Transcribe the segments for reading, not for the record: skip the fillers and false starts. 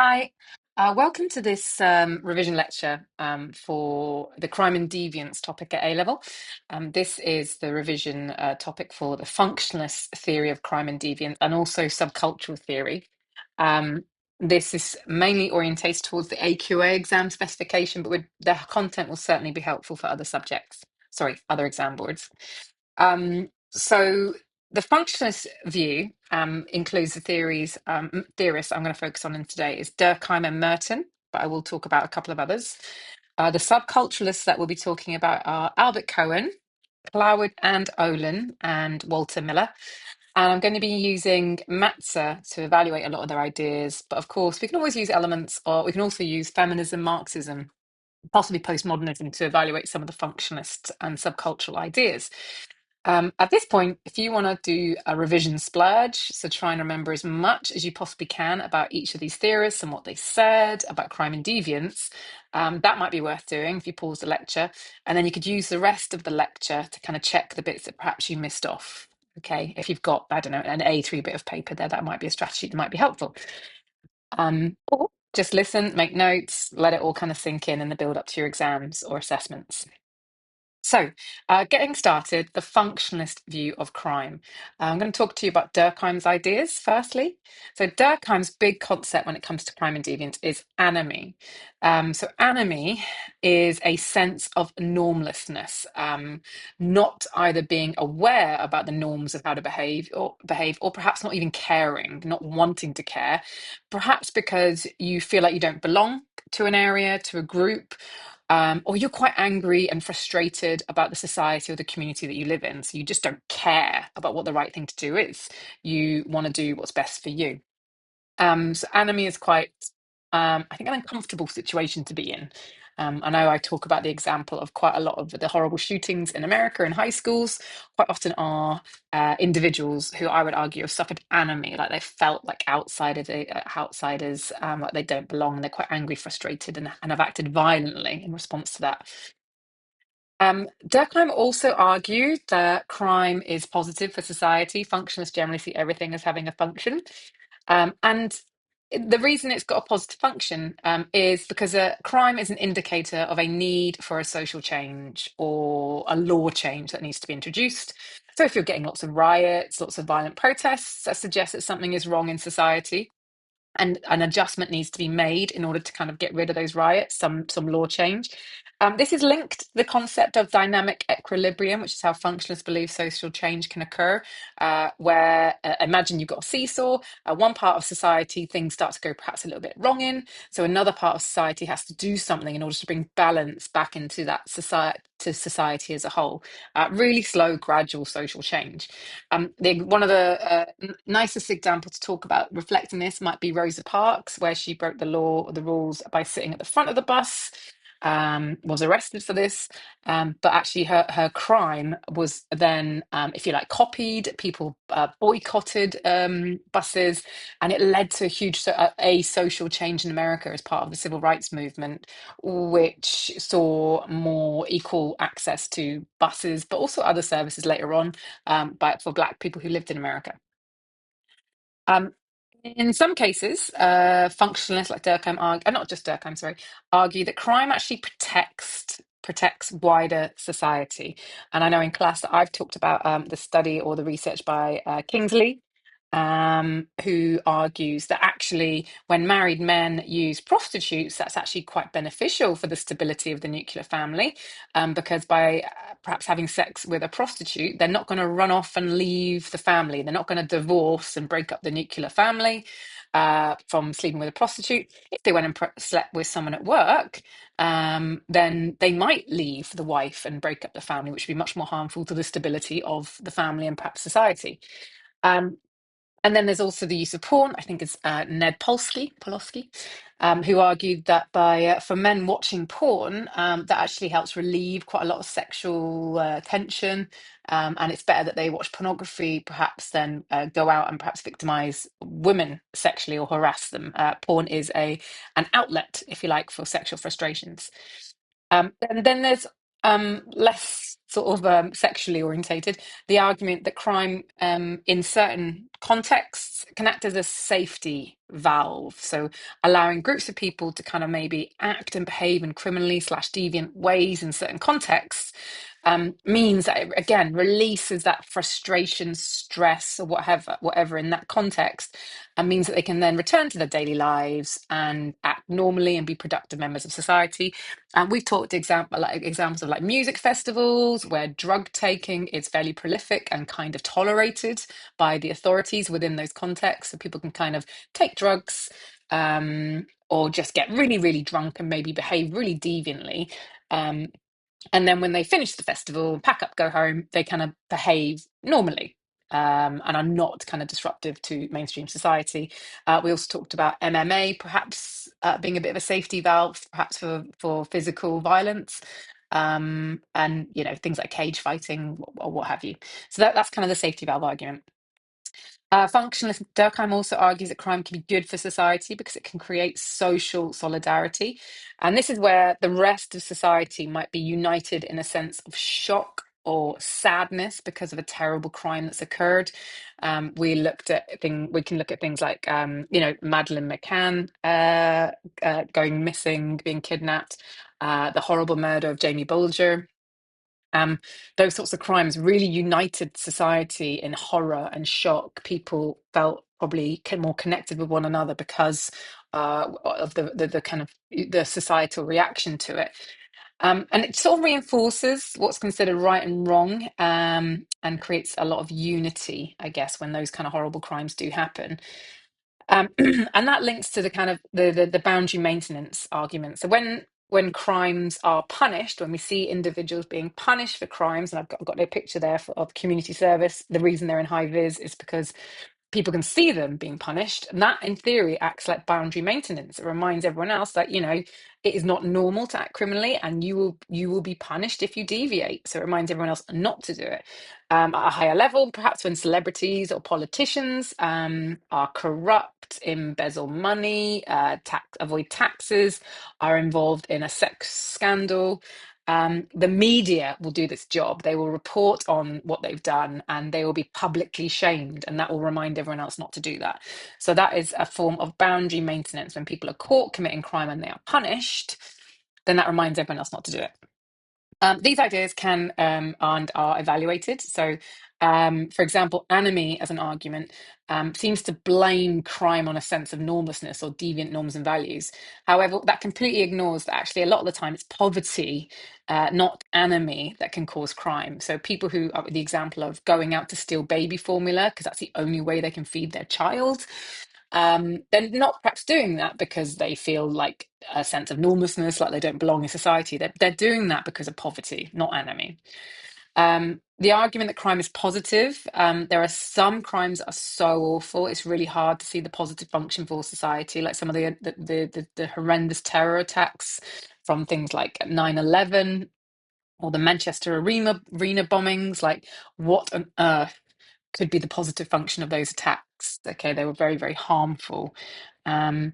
Hi, welcome to this revision lecture for the crime and deviance topic at A level. This is the revision topic for the functionalist theory of crime and deviance and also subcultural theory. Um, this is mainly orientated towards the AQA exam specification, but the content will certainly be helpful for other subjects, sorry, other exam boards. So the functionalist view includes the theorists I'm going to focus on in today is Durkheim and Merton, but I will talk about a couple of others. The subculturalists that we'll be talking about are Albert Cohen, Cloward and Olin, and Walter Miller. And I'm going to be using Matza to evaluate a lot of their ideas. But of course, we can always use elements, or we can also use feminism, Marxism, possibly postmodernism to evaluate some of the functionalist and subcultural ideas. At this point, if you want to do a revision splurge, so try and remember as much as you possibly can about each of these theorists and what they said about crime and deviance, that might be worth doing if you pause the lecture. And then you could use the rest of the lecture to kind of check the bits that perhaps you missed off. Okay, if you've got, I don't know, an A3 bit of paper there, that might be a strategy that might be helpful. Or just listen, make notes, let it all kind of sink in the build up to your exams or assessments. So, getting started, the functionalist view of crime. I'm going to talk to you about Durkheim's ideas firstly. So, Durkheim's big concept when it comes to crime and deviance is anomie. So, anomie is a sense of normlessness, not either being aware about the norms of how to behave, or perhaps not even caring, not wanting to care, perhaps because you feel like you don't belong to an area, to a group, or you're quite angry and frustrated about the society or the community that you live in. So you just don't care about what the right thing to do is. You want to do what's best for you. So anomie is quite, I think, an uncomfortable situation to be in. I know I talk about the example of quite a lot of the horrible shootings in America in high schools, quite often are individuals who I would argue have suffered anomie, like they felt like outsiders, like they don't belong, and they're quite angry, frustrated, and have acted violently in response to that. Durkheim also argued that crime is positive for society. Functionalists generally see everything as having a function. And the reason it's got a positive function is because a crime is an indicator of a need for a social change or a law change that needs to be introduced. So if you're getting lots of riots, lots of violent protests, that suggests that something is wrong in society and an adjustment needs to be made in order to kind of get rid of those riots, some law change. This is linked to the concept of dynamic equilibrium, which is how functionalists believe social change can occur, where imagine you've got a seesaw, one part of society, things start to go perhaps a little bit wrong in, so another part of society has to do something in order to bring balance back into that society as a whole. Really slow, gradual social change. One of the nicest examples to talk about reflecting this might be Rosa Parks, where she broke the law or the rules by sitting at the front of the bus. Was arrested for this, but actually her crime was then, if you like, copied. People boycotted buses, and it led to a a social change in America as part of the civil rights movement, which saw more equal access to buses, but also other services later on, for Black people who lived in America. Um, in some cases, functionalists like Durkheim, not just Durkheim, sorry, argue that crime actually protects wider society. And I know in class that I've talked about the study or the research by Kingsley, who argues that actually when married men use prostitutes, that's actually quite beneficial for the stability of the nuclear family, because by perhaps having sex with a prostitute, they're not going to run off and leave the family. They're not going to divorce and break up the nuclear family from sleeping with a prostitute. If they went and slept with someone at work, then they might leave the wife and break up the family, which would be much more harmful to the stability of the family and perhaps society. Um, and then there's also the use of porn. I think it's Ned Polosky, who argued that for men watching porn, that actually helps relieve quite a lot of sexual tension. And it's better that they watch pornography, perhaps, than go out and perhaps victimize women sexually or harass them. Porn is an outlet, if you like, for sexual frustrations. And then there's Less sort of sexually orientated, the argument that crime in certain contexts can act as a safety valve. So allowing groups of people to kind of maybe act and behave in criminally slash deviant ways in certain contexts means that it, again, releases that frustration, stress, or whatever in that context, and means that they can then return to their daily lives and act normally and be productive members of society. And we've talked examples of like music festivals where drug taking is fairly prolific and kind of tolerated by the authorities within those contexts. So people can kind of take drugs or just get really, really drunk and maybe behave really deviantly. Um, and then when they finish the festival, pack up, go home, they kind of behave normally. And are not kind of disruptive to mainstream society. We also talked about MMA, perhaps being a bit of a safety valve, perhaps for physical violence, and things like cage fighting or what have you. So that's kind of the safety valve argument. Functionalist Durkheim also argues that crime can be good for society because it can create social solidarity. And this is where the rest of society might be united in a sense of shock or sadness because of a terrible crime that's occurred. We can look at things like, Madeleine McCann going missing, being kidnapped, the horrible murder of Jamie Bulger. Um, those sorts of crimes really united society in horror and shock. People felt probably more connected with one another because of the kind of the societal reaction to it. And it sort of reinforces what's considered right and wrong, and creates a lot of unity, I guess, when those kind of horrible crimes do happen. And that links to the kind of the boundary maintenance argument. So when crimes are punished, when we see individuals being punished for crimes, and I've got no picture there of community service, the reason they're in high vis is because people can see them being punished. And that, in theory, acts like boundary maintenance. It reminds everyone else that, it is not normal to act criminally and you will be punished if you deviate. So it reminds everyone else not to do it. At a higher level, perhaps when celebrities or politicians are corrupt, embezzle money, avoid taxes, are involved in a sex scandal, the media will do this job. They will report on what they've done and they will be publicly shamed, and that will remind everyone else not to do that. So, that is a form of boundary maintenance. When people are caught committing crime and they are punished, then that reminds everyone else not to do it. These ideas can and are evaluated. So, for example, anime as an argument seems to blame crime on a sense of normlessness or deviant norms and values. However, that completely ignores that actually a lot of the time it's poverty, not anime, that can cause crime. So, people who are the example of going out to steal baby formula because that's the only way they can feed their child, they're not perhaps doing that because they feel like a sense of normlessness, like they don't belong in society. They're doing that because of poverty, not enemy. The argument that crime is positive, there are some crimes that are so awful, it's really hard to see the positive function for society, like some of the horrendous terror attacks from things like 9/11 or the Manchester arena bombings. Like, what on earth could be the positive function of those attacks? Okay, they were very, very harmful. Um,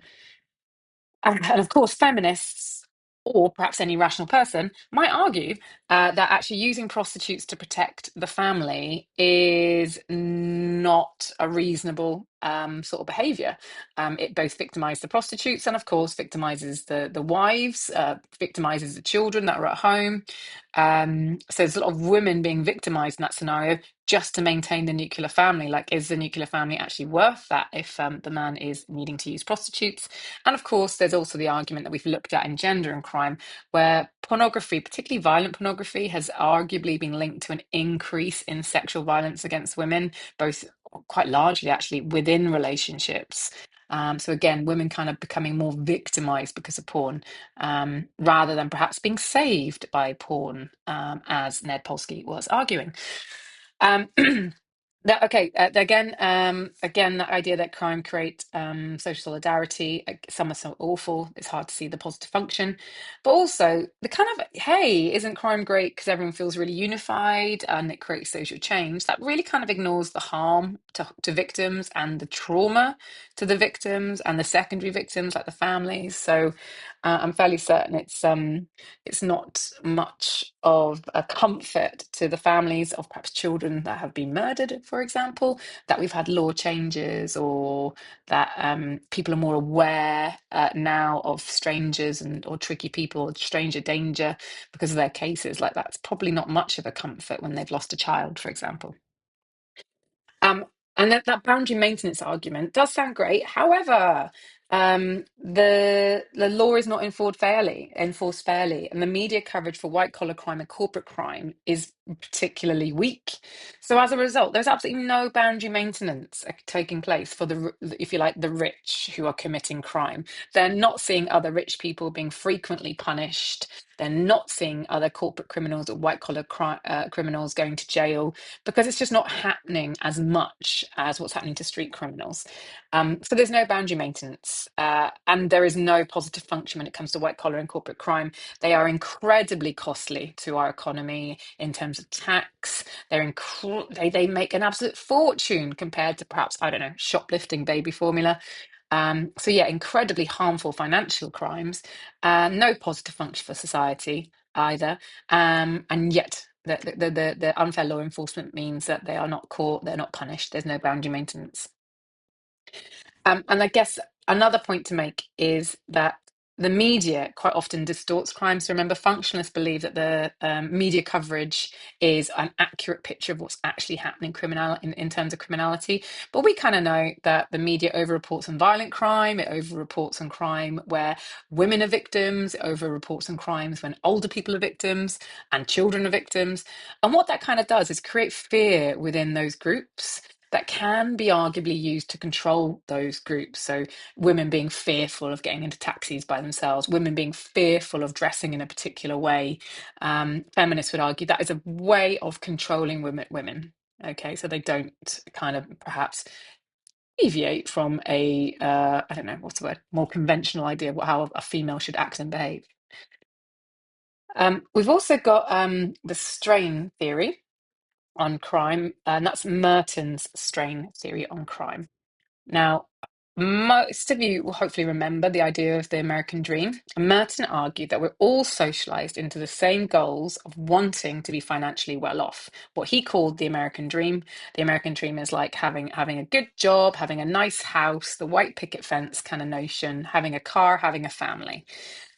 and of course, feminists, or perhaps any rational person, might argue that actually using prostitutes to protect the family is not a reasonable sort of behaviour. It both victimised the prostitutes and, of course, victimises the wives, victimises the children that are at home. So there's a lot of women being victimised in that scenario just to maintain the nuclear family. Like, is the nuclear family actually worth that if the man is needing to use prostitutes? And of course, there's also the argument that we've looked at in gender and crime, where pornography, particularly violent pornography, has arguably been linked to an increase in sexual violence against women, both quite largely actually within relationships. So again, women kind of becoming more victimized because of porn, rather than perhaps being saved by porn, as Ned Polsky was arguing. Um, again, that idea that crime creates social solidarity. Some are so awful, it's hard to see the positive function. But also the kind of, hey, isn't crime great because everyone feels really unified and it creates social change? That really kind of ignores the harm to victims and the trauma to the victims and the secondary victims, like the families. So I'm fairly certain it's not much of a comfort to the families of perhaps children that have been murdered, for example, that we've had law changes, or that people are more aware now of strangers and or tricky people, stranger danger because of their cases. Like that's probably not much of a comfort when they've lost a child, for example. Um, and that boundary maintenance argument does sound great. However, the law is not enforced fairly, and the media coverage for white collar crime and corporate crime is particularly weak. So as a result, there's absolutely no boundary maintenance taking place for if you like, the rich who are committing crime. They're not seeing other rich people being frequently punished. They're not seeing other corporate criminals or white collar criminals going to jail because it's just not happening as much as what's happening to street criminals. So there's no boundary maintenance, and there is no positive function when it comes to white collar and corporate crime. They are incredibly costly to our economy in terms of tax. They make an absolute fortune compared to perhaps, I don't know, shoplifting baby formula. So yeah, incredibly harmful financial crimes, no positive function for society either, and yet the unfair law enforcement means that they are not caught, they're not punished, there's no boundary maintenance. And I guess another point to make is that the media quite often distorts crime. So remember, functionalists believe that the media coverage is an accurate picture of what's actually happening in terms of criminality. But we kind of know that the media overreports on violent crime, it overreports on crime where women are victims, it overreports on crimes when older people are victims and children are victims. And what that kind of does is create fear within those groups that can be arguably used to control those groups. So, women being fearful of getting into taxis by themselves, women being fearful of dressing in a particular way. Feminists would argue that is a way of controlling women. Okay, so they don't kind of perhaps deviate from I don't know, what's the word, more conventional idea of how a female should act and behave. We've also got the strain theory on crime, and that's Merton's strain theory on crime. Now, most of you will hopefully remember the idea of the American dream. Merton argued that we're all socialized into the same goals of wanting to be financially well off. What he called the American dream. The American dream is like having a good job, having a nice house, the white picket fence kind of notion, having a car, having a family.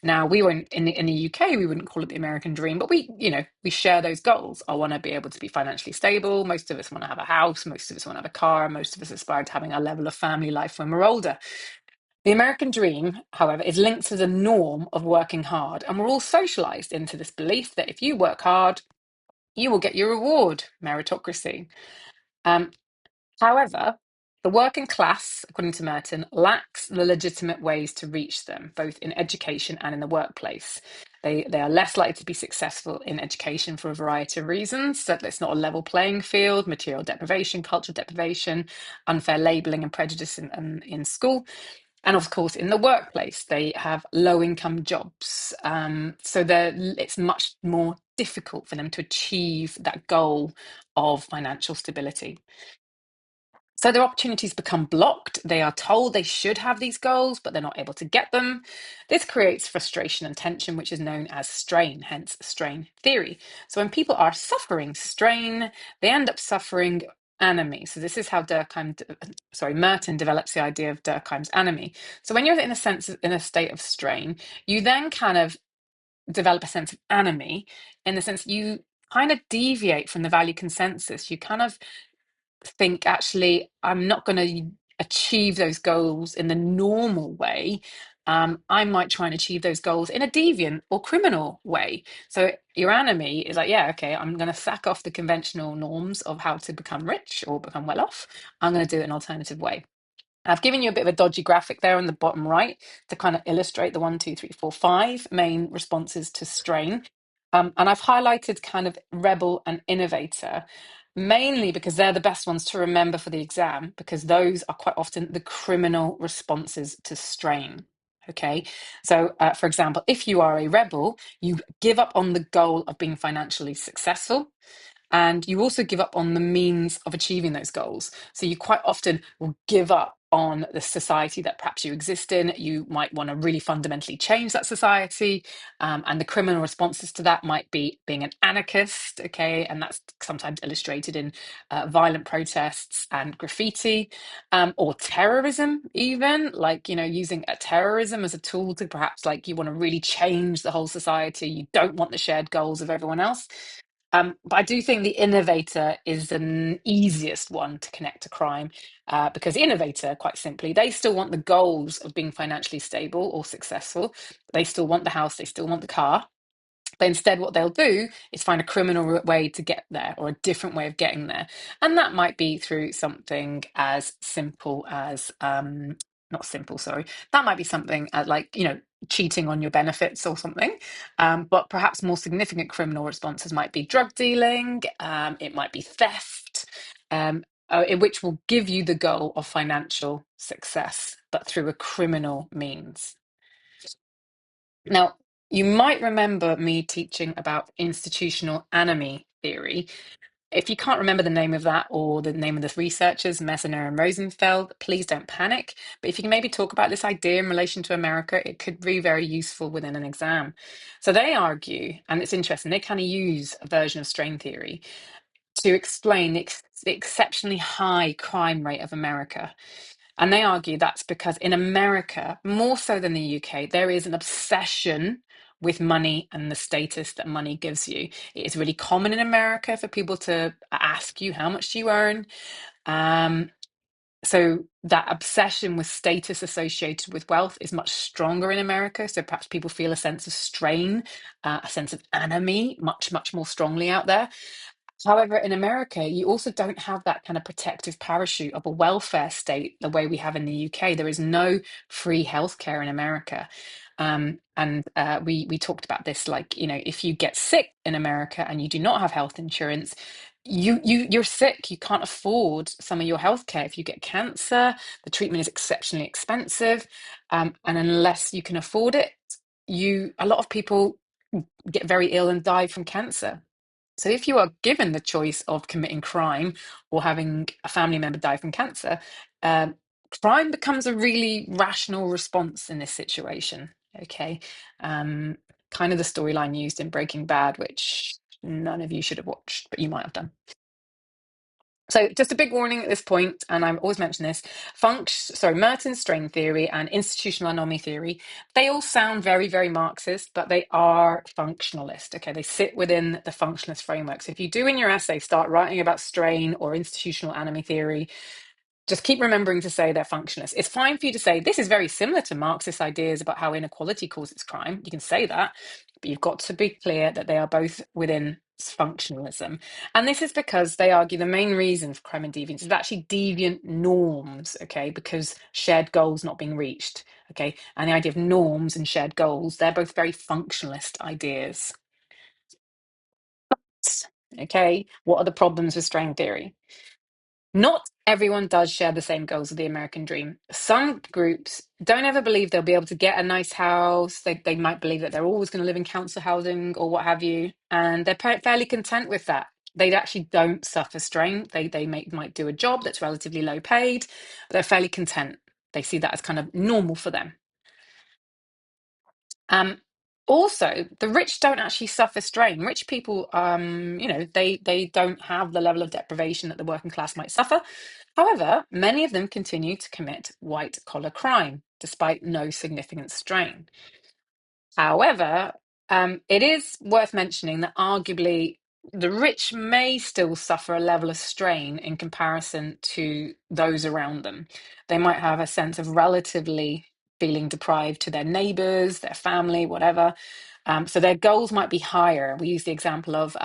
Now, we won't in the UK, we wouldn't call it the American dream, but we share those goals. I want to be able to be financially stable. Most of us want to have a house. Most of us want to have a car. Most of us aspire to having a level of family life when we're older. The American dream, however, is linked to the norm of working hard, and we're all socialized into this belief that if you work hard, you will get your reward, meritocracy. Um, However, the working class, according to Merton, lacks the legitimate ways to reach them, both in education and in the workplace. They are less likely to be successful in education for a variety of reasons. So it's not a level playing field, material deprivation, cultural deprivation, unfair labelling and prejudice in school. And of course, in the workplace, they have low income jobs. So it's much more difficult for them to achieve that goal of financial stability. So their opportunities become blocked. They are told they should have these goals, but they're not able to get them. This creates frustration and tension, which is known as strain, hence strain theory. So when people are suffering strain, they end up suffering anomie. So this is how Merton develops the idea of Durkheim's anomie. So when you're in a state of strain, you then kind of develop a sense of anomie in the sense you kind of deviate from the value consensus. You kind of think, actually, I'm not going to achieve those goals in the normal way. I might try and achieve those goals in a deviant or criminal way. So your enemy is like, yeah, okay, I'm going to sack off the conventional norms of how to become rich or become well off. I'm going to do it an alternative way. I've given you a bit of a dodgy graphic there on the bottom right to kind of illustrate the 1, 2, 3, 4, 5 main responses to strain. And I've highlighted kind of rebel and innovator, mainly because they're the best ones to remember for the exam, because those are quite often the criminal responses to strain. Okay, so for example, if you are a rebel, you give up on the goal of being financially successful. And you also give up on the means of achieving those goals. So you quite often will give up on the society that perhaps you exist in. You might want to really fundamentally change that society. And the criminal responses to that might be being an anarchist, okay? And that's sometimes illustrated in violent protests and graffiti, or terrorism, even like, using a terrorism as a tool to perhaps like you want to really change the whole society. You don't want the shared goals of everyone else. But I do think the innovator is the easiest one to connect to crime, because the innovator, quite simply, they still want the goals of being financially stable or successful. They still want the house, they still want the car. But instead, what they'll do is find a criminal way to get there, or a different way of getting there. And that might be through something as simple as, not simple, sorry. That might be something like, cheating on your benefits or something. But perhaps more significant criminal responses might be drug dealing, it might be theft, which will give you the goal of financial success, but through a criminal means. Now, you might remember me teaching about institutional enemy theory. If you can't remember the name of that or the name of the researchers, Messner and Rosenfeld, please don't panic. But if you can maybe talk about this idea in relation to America, it could be very useful within an exam. So they argue, and it's interesting, they kind of use a version of strain theory to explain the exceptionally high crime rate of America. And they argue that's because in America, more so than the UK, there is an obsession with money and the status that money gives you. It is really common in America for people to ask you, how much do you earn? So that obsession with status associated with wealth is much stronger in America. So perhaps people feel a sense of strain, a sense of enemy, much, much more strongly out there. However, in America, you also don't have that kind of protective parachute of a welfare state the way we have in the UK. There is no free healthcare in America. And we talked about this, like, if you get sick in America and you do not have health insurance, you're sick. You can't afford some of your healthcare. If you get cancer, the treatment is exceptionally expensive. And unless you can afford it, a lot of people get very ill and die from cancer. So if you are given the choice of committing crime or having a family member die from cancer, um, crime becomes a really rational response in this situation. Okay. Um, Kind of the storyline used in Breaking Bad, which none of you should have watched, but you might have done. So just a big warning at this point, and I've always mentioned this, Merton's strain theory and institutional anomaly theory, they all sound very, very Marxist, but they are functionalist. Okay, they sit within the functionalist framework. So if you do in your essay start writing about strain or institutional anomaly theory, just keep remembering to say they're functionalists. It's fine for you to say this is very similar to Marxist ideas about how inequality causes crime. You can say that, but you've got to be clear that they are both within functionalism. And this is because they argue the main reason for crime and deviance is actually deviant norms, okay, because shared goals not being reached, okay. And the idea of norms and shared goals, they're both very functionalist ideas. Okay, what are the problems with strain theory? Not everyone does share the same goals of the American dream. Some groups don't ever believe they'll be able to get a nice house. They might believe that they're always going to live in council housing or what have you, and they're fairly content with that. They actually don't suffer strain. Might do a job that's relatively low paid, but they're fairly content. They see that as kind of normal for them. Um, Also, the rich don't actually suffer strain. Rich people, they don't have the level of deprivation that the working class might suffer. However, many of them continue to commit white collar crime despite no significant strain. However, it is worth mentioning that arguably the rich may still suffer a level of strain in comparison to those around them. They might have a sense of relatively feeling deprived to their neighbors, their family, whatever. So their goals might be higher. We use the example of,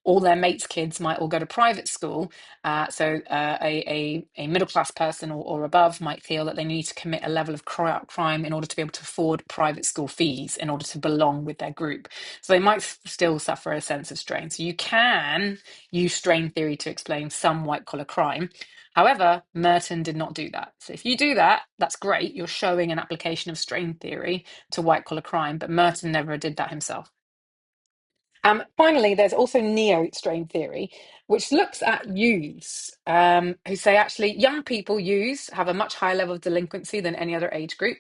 all their mates' kids might all go to private school. A middle class person or above might feel that they need to commit a level of crime in order to be able to afford private school fees in order to belong with their group. So they might still suffer a sense of strain. So you can use strain theory to explain some white collar crime. However, Merton did not do that. So if you do that, that's great. You're showing an application of strain theory to white collar crime, but Merton never did that himself. Finally, there's also neo-strain theory, which looks at youths who say actually young people, youths, have a much higher level of delinquency than any other age group.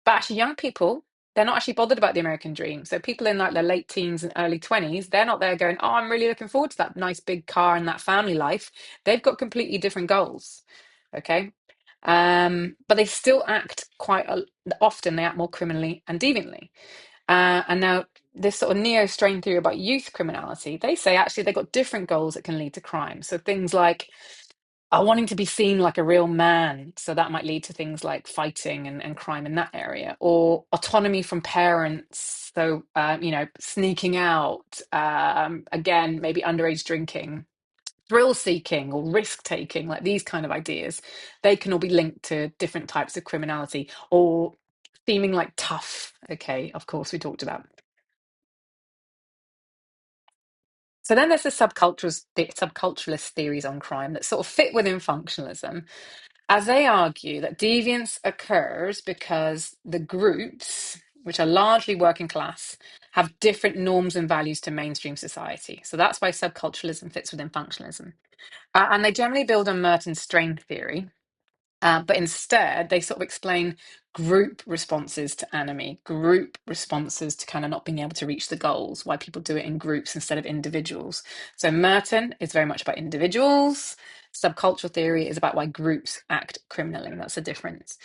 But actually, young people, they're not actually bothered about the American dream. So people in like their late teens and early 20s, they're not there going, oh, I'm really looking forward to that nice big car and that family life. They've got completely different goals. Okay. But they still act often, they act more criminally and deviantly. And now, this sort of neo strain theory about youth criminality, they say actually they've got different goals that can lead to crime. So things like wanting to be seen like a real man. So that might lead to things like fighting and crime in that area, or autonomy from parents. So, sneaking out, again, maybe underage drinking, thrill seeking or risk taking, like these kind of ideas, they can all be linked to different types of criminality or seeming like tough. Okay, of course, we talked about. So then there's the subculturalist theories on crime that sort of fit within functionalism, as they argue that deviance occurs because the groups, which are largely working class, have different norms and values to mainstream society. So that's why subculturalism fits within functionalism. And they generally build on Merton's strain theory, but instead, they sort of explain group responses to enemy, group responses to kind of not being able to reach the goals, why people do it in groups instead of individuals. So Merton is very much about individuals. Subcultural theory is about why groups act criminally. That's the difference.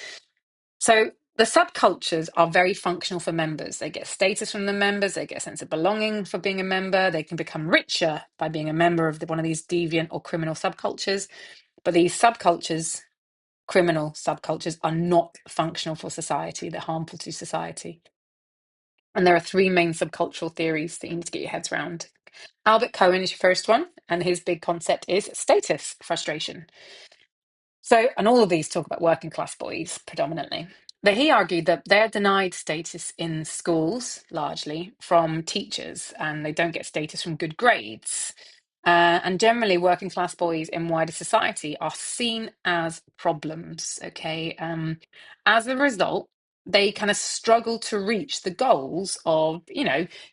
So the subcultures are very functional for members. They get status from the members, they get a sense of belonging for being a member, they can become richer by being a member of one of these deviant or criminal subcultures. But these subcultures, criminal subcultures, are not functional for society. They're harmful to society. And there are three main subcultural theories that you need to get your heads around. Albert Cohen is your first one, and his big concept is status frustration. So, and all of these talk about working class boys predominantly. But he argued that they're denied status in schools largely from teachers, and they don't get status from good grades. And generally, working class boys in wider society are seen as problems. Okay. As a result, they kind of struggle to reach the goals of,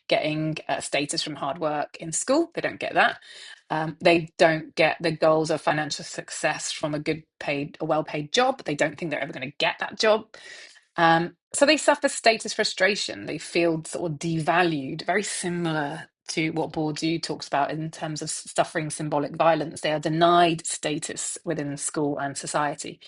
getting status from hard work in school. They don't get that. They don't get the goals of financial success from a well-paid job. They don't think they're ever going to get that job. So they suffer status frustration. They feel sort of devalued, very similar to what Bourdieu talks about in terms of suffering symbolic violence. They are denied status within school and society.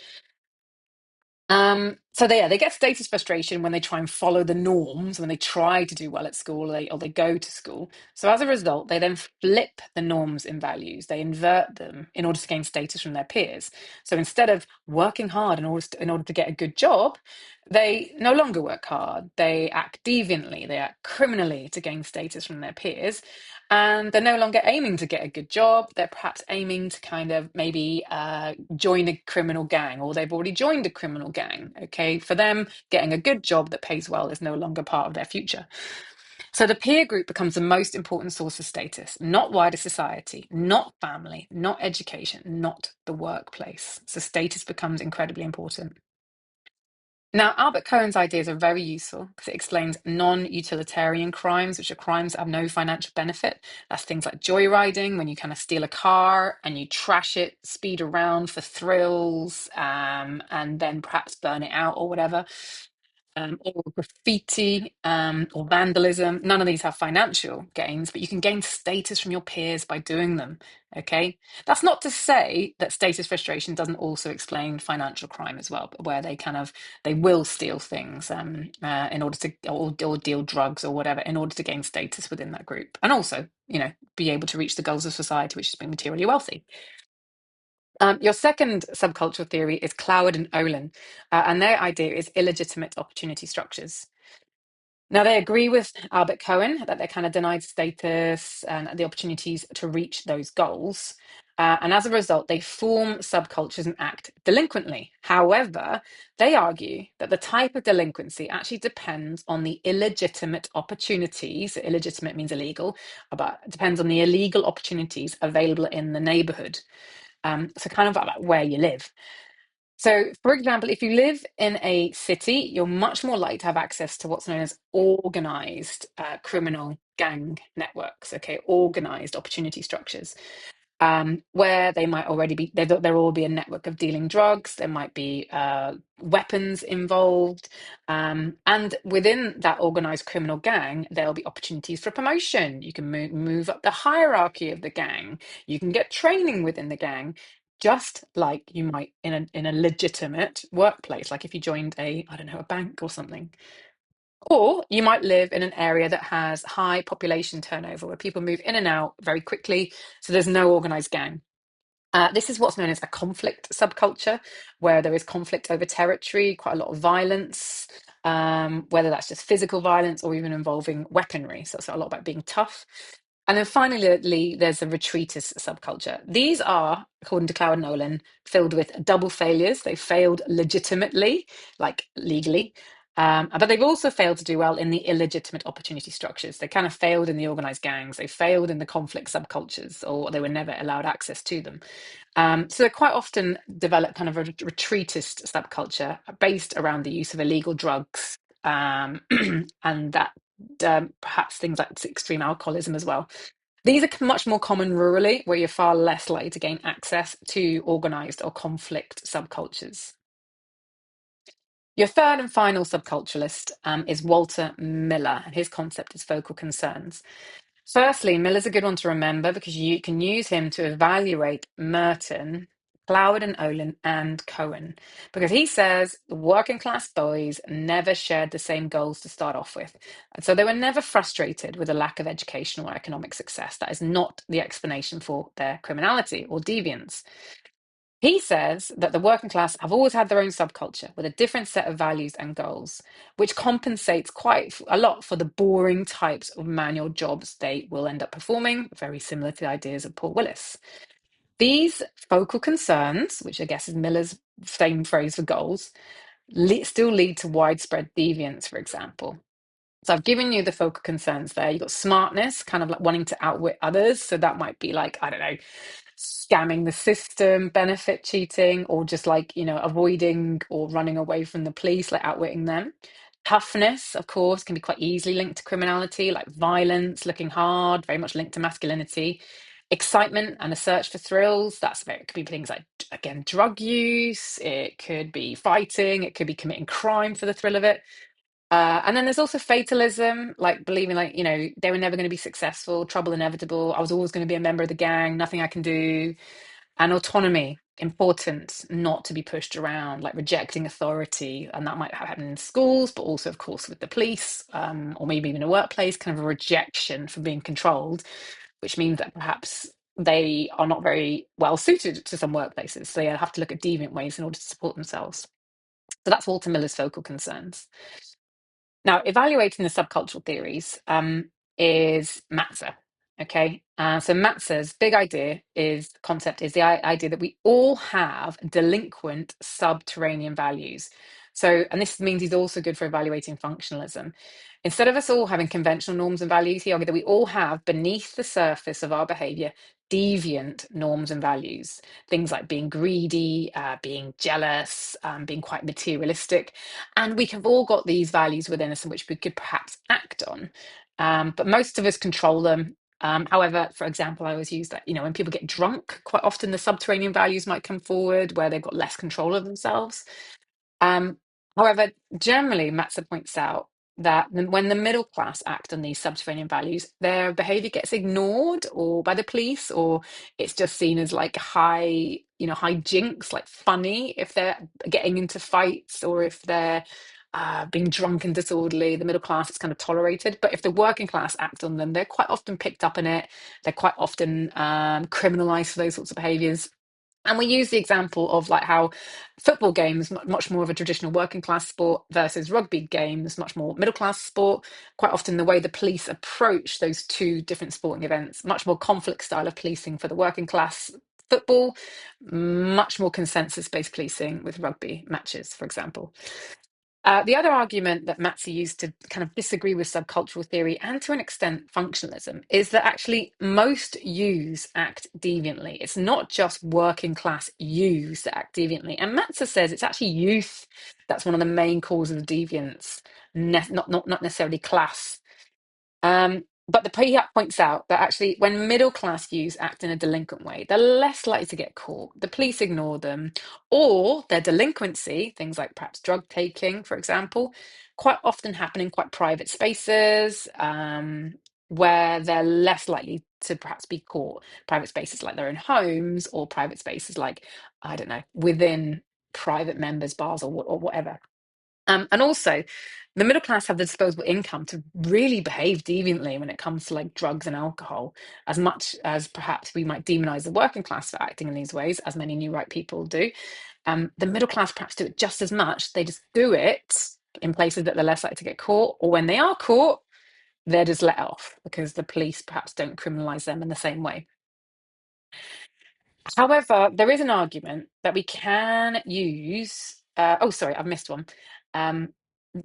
So they get status frustration when they try and follow the norms, when they try to do well at school, or they go to school. So as a result, they then flip the norms and values. They invert them in order to gain status from their peers. So instead of working hard in order to get a good job, they no longer work hard. They act deviantly. They act criminally to gain status from their peers. And they're no longer aiming to get a good job. They're perhaps aiming to kind of maybe join a criminal gang, or they've already joined a criminal gang. Okay. For them, getting a good job that pays well is no longer part of their future. So the peer group becomes the most important source of status, not wider society, not family, not education, not the workplace. So status becomes incredibly important. Now, Albert Cohen's ideas are very useful because it explains non-utilitarian crimes, which are crimes that have no financial benefit. That's things like joyriding, when you kind of steal a car and you trash it, speed around for thrills, and then perhaps burn it out or whatever. Or graffiti, or vandalism. None of these have financial gains, but you can gain status from your peers by doing them. Okay. That's not to say that status frustration doesn't also explain financial crime as well, but where they will steal things in order to, or deal drugs or whatever in order to gain status within that group. And also, be able to reach the goals of society, which is being materially wealthy. Your second subcultural theory is Cloward and Olin, and their idea is illegitimate opportunity structures. Now, they agree with Albert Cohen that they're kind of denied status and the opportunities to reach those goals. And as a result, they form subcultures and act delinquently. However, they argue that the type of delinquency actually depends on the illegitimate opportunities. Illegitimate means illegal, but it depends on the illegal opportunities available in the neighborhood. So kind of about where you live. So, for example, if you live in a city, you're much more likely to have access to what's known as organized criminal gang networks, okay, organized opportunity structures, where they might already be, there will be a network of dealing drugs, there might be weapons involved, and within that organized criminal gang, there'll be opportunities for promotion. You can move up the hierarchy of the gang, you can get training within the gang. Just like you might in a legitimate workplace, like if you joined a, I don't know, a bank or something. Or you might live in an area that has high population turnover, where people move in and out very quickly, so there's no organized gang. This is what's known as a conflict subculture, where there is conflict over territory, quite a lot of violence, whether that's just physical violence or even involving weaponry. So it's a lot about being tough. And then finally, there's a retreatist subculture. These are, according to Cloud Nolan, filled with double failures. They failed legitimately, like legally, but they've also failed to do well in the illegitimate opportunity structures. They kind of failed in the organized gangs. They failed in the conflict subcultures, or they were never allowed access to them. So they quite often develop kind of a retreatist subculture based around the use of illegal drugs, and that perhaps things like extreme alcoholism as well. These are much more common rurally, where you're far less likely to gain access to organized or conflict subcultures. Your third and final subculturalist is Walter Miller, and his concept is focal concerns. Firstly, Miller's a good one to remember because you can use him to evaluate Merton, Cloward and Olin, and Cohen, because he says working class boys never shared the same goals to start off with. And so they were never frustrated with a lack of educational or economic success. That is not the explanation for their criminality or deviance. He says that the working class have always had their own subculture with a different set of values and goals, which compensates quite a lot for the boring types of manual jobs they will end up performing, very similar to the ideas of Paul Willis. These focal concerns, which I guess is Miller's same phrase for goals, still lead to widespread deviance, for example. So I've given you the focal concerns there. You've got smartness, kind of like wanting to outwit others. So that might be like, I don't know, scamming the system, benefit cheating, or just like, avoiding or running away from the police, like outwitting them. Toughness, of course, can be quite easily linked to criminality, like violence, looking hard, very much linked to masculinity. Excitement and a search for thrills, it could be things like, again, drug use, it could be fighting, it could be committing crime for the thrill of it. And then there's also fatalism, like believing like, they were never going to be successful, trouble inevitable. I was always going to be a member of the gang, nothing I can do. And autonomy, important, not to be pushed around, like rejecting authority. And that might happen in schools, but also, of course, with the police, or maybe even a workplace, kind of a rejection from being controlled, which means that perhaps they are not very well suited to some workplaces. So they have to look at deviant ways in order to support themselves. So that's Walter Miller's focal concerns. Now, evaluating the subcultural theories is Matza. Okay, so Matza's big concept is the idea that we all have delinquent subterranean values. So, and this means he's also good for evaluating functionalism. Instead of us all having conventional norms and values, he argued that we all have beneath the surface of our behavior deviant norms and values. Things like being greedy, being jealous, being quite materialistic. And we have all got these values within us in which we could perhaps act on. But most of us control them. However, for example, I always use that, when people get drunk, quite often the subterranean values might come forward where they've got less control of themselves. Um, However, generally, Matza points out that when the middle class act on these subterranean values, their behavior gets ignored or by the police, or it's just seen as like high jinks, like funny if they're getting into fights or if they're being drunk and disorderly. The middle class is kind of tolerated, but if the working class act on them, they're quite often picked up in it. They're quite often criminalized for those sorts of behaviors. And we use the example of like how football games, much more of a traditional working class sport versus rugby games, much more middle class sport. Quite often the way the police approach those two different sporting events, much more conflict style of policing for the working class football, much more consensus based policing with rugby matches, for example. The other argument that Matzi used to kind of disagree with subcultural theory and to an extent functionalism is that actually most youths act deviantly. It's not just working class youths that act deviantly. And Matza says it's actually youth that's one of the main causes of deviance, not necessarily class. But the PIAP points out that actually, when middle class youths act in a delinquent way, they're less likely to get caught. The police ignore them, or their delinquency, things like perhaps drug taking, for example, quite often happen in quite private spaces where they're less likely to perhaps be caught. Private spaces like their own homes, or private spaces like, I don't know, within private members' bars or whatever. And also, the middle class have the disposable income to really behave deviantly when it comes to like drugs and alcohol, as much as perhaps we might demonize the working class for acting in these ways, as many new right people do. The middle class perhaps do it just as much. They just do it in places that they're less likely to get caught, or when they are caught, they're just let off because the police perhaps don't criminalize them in the same way. However, there is an argument that we can use. Oh, sorry, I've missed one. Um,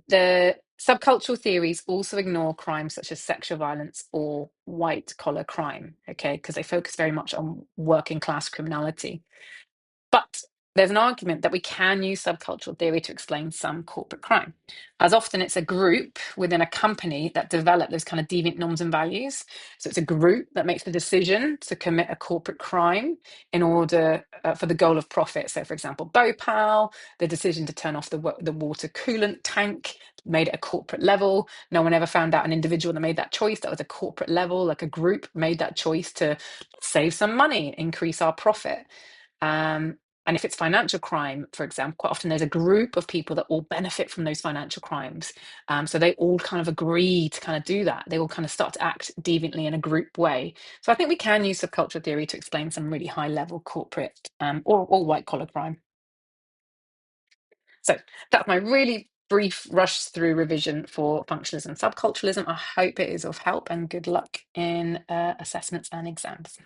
the subcultural theories also ignore crimes such as sexual violence or white collar crime, okay, because they focus very much on working class criminality. But there's an argument that we can use subcultural theory to explain some corporate crime. As often, it's a group within a company that develop those kind of deviant norms and values. So it's a group that makes the decision to commit a corporate crime in order for the goal of profit. So, for example, Bhopal, the decision to turn off the water coolant tank made at a corporate level. No one ever found out an individual that made that choice. That was a corporate level, like a group made that choice to save some money, increase our profit. And if it's financial crime, for example, quite often there's a group of people that all benefit from those financial crimes. So they all kind of agree to kind of do that. They all kind of start to act deviantly in a group way. So I think we can use subcultural theory to explain some really high level corporate or white collar crime. So that's my really brief rush through revision for functionalism and subculturalism. I hope it is of help, and good luck in assessments and exams.